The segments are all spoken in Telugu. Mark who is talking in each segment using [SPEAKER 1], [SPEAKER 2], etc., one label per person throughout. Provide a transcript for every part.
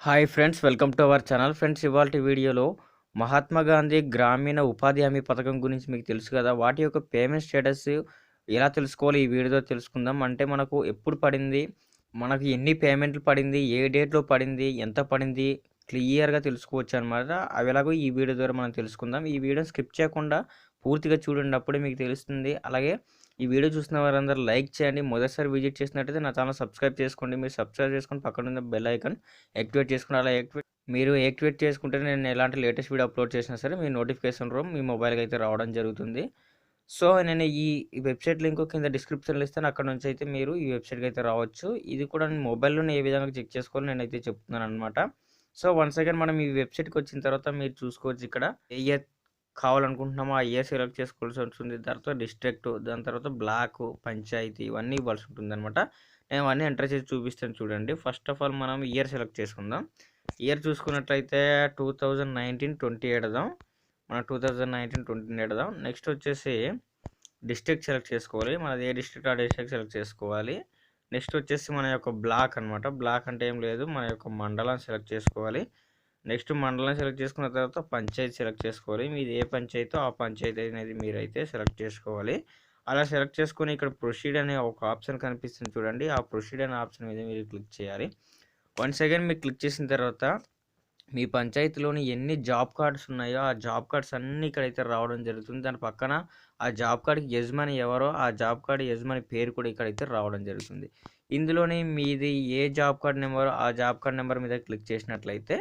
[SPEAKER 1] Hi friends, welcome to our channel. Friends, ఇవాల్టి వీడియోలో మహాత్మా గాంధీ గ్రామీణ ఉపాధి హామీ పథకం గురించి మీకు తెలుసు కదా, వాటి యొక్క పేమెంట్ స్టేటస్ ఎలా తెలుసుకోవాలి ఈ వీడియోలో తెలుసుకుందాం. అంటే మనకు ఎప్పుడు పడింది, మనకు ఎన్ని పేమెంట్లు పడింది, ఏ డేట్లో పడింది, ఎంత పడింది క్లియర్గా తెలుసుకోవచ్చు అనమాట. అవి ఎలాగో ఈ వీడియో ద్వారా మనం తెలుసుకుందాం. ఈ వీడియోని స్కిప్ చేయకుండా పూర్తిగా చూడండి, అప్పుడే మీకు తెలుస్తుంది. అలాగే ఈ వీడియో చూసిన వారందరూ లైక్ చేయండి. మొదటిసారి విజిట్ చేసినట్టయితే నా ఛానల్ సబ్స్క్రైబ్ చేసుకోండి. మీరు సబ్స్క్రైబ్ చేసుకొని పక్కన ఉన్న బెల్ ఐకాన్ యాక్టివేట్ చేసుకుని అలా యాక్టివేట్ చేసుకుంటే నేను ఎలాంటి లేటెస్ట్ వీడియో అప్లోడ్ చేసినా సరే మీ నోటిఫికేషన్ రూమ్ మీ మొబైల్కి అయితే రావడం జరుగుతుంది. సో నేను ఈ వెబ్సైట్ లింక్ కింద డిస్క్రిప్షన్లో ఇస్తాను, అక్కడ నుంచి అయితే మీరు ఈ వెబ్సైట్కి అయితే రావచ్చు. ఇది కూడా నేను మొబైల్లోనే ఏ విధంగా చెక్ చేసుకోవాలో నేనైతే చెప్తున్నాను అనమాట. సో వన్స్ అగైన్ మనం ఈ వెబ్సైట్కి వచ్చిన తర్వాత మీరు చూసుకోవచ్చు, ఇక్కడ ఏ ఇయర్ కావాలనుకుంటున్నామో ఆ ఇయర్ సెలెక్ట్ చేసుకోవాల్సి ఉంటుంది. తర్వాత డిస్ట్రిక్ట్, దాని తర్వాత బ్లాక్, పంచాయతీ ఇవన్నీ ఇవ్వాల్సి ఉంటుంది అనమాట. నేను అవన్నీ ఎంటర్ చేసి చూపిస్తాను చూడండి. ఫస్ట్ ఆఫ్ ఆల్ మనం ఇయర్ సెలెక్ట్ చేసుకుందాం. ఇయర్ చూసుకున్నట్లయితే 2019-20 ఎడదాం. మనం 2019-20 ఎడదాం. నెక్స్ట్ వచ్చేసి డిస్ట్రిక్ట్ సెలెక్ట్ చేసుకోవాలి. మనది ఏ డిస్ట్రిక్ట్ ఆ డిస్ట్రిక్ట్ సెలెక్ట్ చేసుకోవాలి. నెక్స్ట్ వచ్చేసి మన యొక్క బ్లాక్ అనమాట. బ్లాక్ అంటే ఏం లేదు, మన యొక్క మండలం సెలెక్ట్ చేసుకోవాలి. నెక్స్ట్ మండలం సెలెక్ట్ చేసుకున్న తర్వాత పంచాయతీ సెలెక్ట్ చేసుకోవాలి. మీది ఏ పంచాయతీ ఆ పంచాయతీ అనేది మీరైతే సెలెక్ట్ చేసుకోవాలి. అలా సెలెక్ట్ చేసుకొని ఇక్కడ ప్రొసీడ్ అనే ఒక ఆప్షన్ కనిపిస్తుంది చూడండి. ఆ ప్రొసీడ్ అనే ఆప్షన్ మీద మీరు క్లిక్ చేయాలి. వన్స్ అగైన్ మీరు క్లిక్ చేసిన తర్వాత మీ పంచాయతీలోని ఎన్ని జాబ్ కార్డ్స్ ఉన్నాయో ఆ జాబ్ కార్డ్స్ అన్నీ ఇక్కడైతే రావడం జరుగుతుంది. దాని పక్కన ఆ జాబ్ కార్డ్కి యజమాని ఎవరో ఆ జాబ్ కార్డ్ యజమాని పేరు కూడా ఇక్కడైతే రావడం జరుగుతుంది. ఇందులోని మీది ఏ జాబ్ కార్డ్ నెంబర్ ఆ జాబ్ కార్డ్ నెంబర్ మీద క్లిక్ చేసినట్లయితే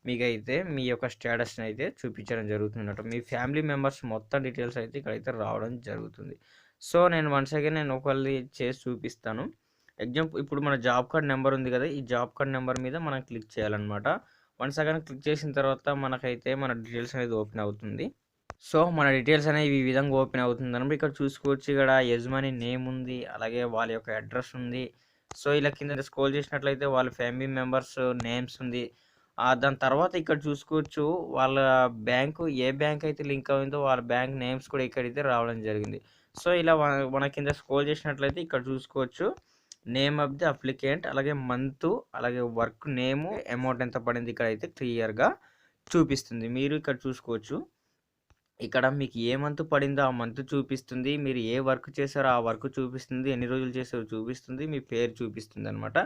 [SPEAKER 1] మీకైతే మీ యొక్క స్టేటస్ని అయితే చూపించడం జరుగుతుంది. మీ ఫ్యామిలీ మెంబర్స్ మొత్తం డీటెయిల్స్ అయితే ఇక్కడైతే రావడం జరుగుతుంది. సో నేను వన్స్ అగైన్ నేను ఒకళ్ళది చేసి చూపిస్తాను. ఎగ్జాంపుల్ ఇప్పుడు మన జాబ్ కార్డ్ నెంబర్ ఉంది కదా, ఈ జాబ్ కార్డ్ నెంబర్ మీద మనం క్లిక్ చేయాలన్నమాట. వన్స్ అగైన్ క్లిక్ చేసిన తర్వాత మనకైతే మన డీటెయిల్స్ అనేది ఓపెన్ అవుతుంది. సో మన డీటెయిల్స్ అనేవి ఈ విధంగా ఓపెన్ అవుతుంది అన్నమాట. ఇక్కడ చూసుకోవచ్చు, ఇక్కడ యజమాని నేమ్ ఉంది, అలాగే వాళ్ళ యొక్క అడ్రస్ ఉంది. సో ఇలా కింద స్క్రోల్ చేసినట్లయితే వాళ్ళ ఫ్యామిలీ మెంబర్స్ నేమ్స్ ఉంది. దాని తర్వాత ఇక్కడ చూసుకోవచ్చు, వాళ్ళ బ్యాంకు ఏ బ్యాంక్ అయితే లింక్ అయిందో వాళ్ళ బ్యాంక్ నేమ్స్ కూడా ఇక్కడైతే రావడం జరిగింది. సో ఇలా మన కింద స్క్రోల్ చేసినట్లయితే ఇక్కడ చూసుకోవచ్చు, నేమ్ ఆఫ్ ది అప్లికెంట్, అలాగే మంత్, అలాగే వర్క్ నేము, అమౌంట్ ఎంత పడింది ఇక్కడైతే క్లియర్గా చూపిస్తుంది. మీరు ఇక్కడ చూసుకోవచ్చు, ఇక్కడ మీకు ఏ మంత్ పడిందో ఆ మంత్ చూపిస్తుంది, మీరు ఏ వర్క్ చేశారో ఆ వర్క్ చూపిస్తుంది, ఎన్ని రోజులు చేశారో చూపిస్తుంది, మీ పేరు చూపిస్తుంది అనమాట.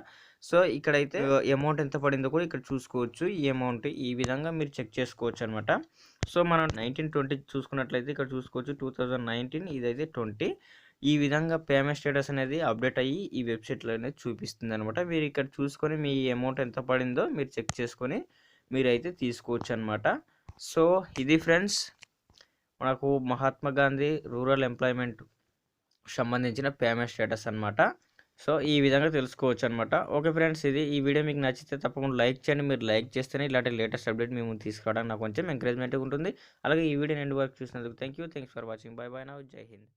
[SPEAKER 1] సో ఇక్కడైతే అమౌంట్ ఎంత పడిందో కూడా ఇక్కడ చూసుకోవచ్చు. ఈ అమౌంట్ ఈ విధంగా మీరు చెక్ చేసుకోవచ్చు అనమాట. సో మనం 19-20 చూసుకున్నట్లయితే ఇక్కడ చూసుకోవచ్చు 2019, ఇదైతే 20. ఈ విధంగా పేమెంట్ స్టేటస్ అనేది అప్డేట్ అయ్యి ఈ వెబ్సైట్లో అనేది చూపిస్తుంది అనమాట. మీరు ఇక్కడ చూసుకొని మీ అమౌంట్ ఎంత పడిందో మీరు చెక్ చేసుకొని మీరైతే తీసుకోవచ్చు అనమాట. సో ఇది ఫ్రెండ్స్ మనకు మహాత్మా గాంధీ రూరల్ ఎంప్లాయ్మెంట్ సంబంధించిన పేమెంట్ స్టేటస్ అనమాట. సో ఈ విధంగా తెలుసుకోవచ్చు అనమాట. ఓకే ఫ్రెండ్స్, ఇది ఈ వీడియో మీకు నచ్చితే తప్పకుండా లైక్ చేయండి. మీరు లైక్ చేస్తేనే ఇలాంటి లేటెస్ట్ అప్డేట్ మేము తీసుకురావడానికి నాకు కొంచెం ఎంకరేజ్మెంట్ ఉంటుంది. అలాగే ఈ వీడియో ఎండ్ వరకు చూసినందుకు thanks for watching. By by now, జై హింద్.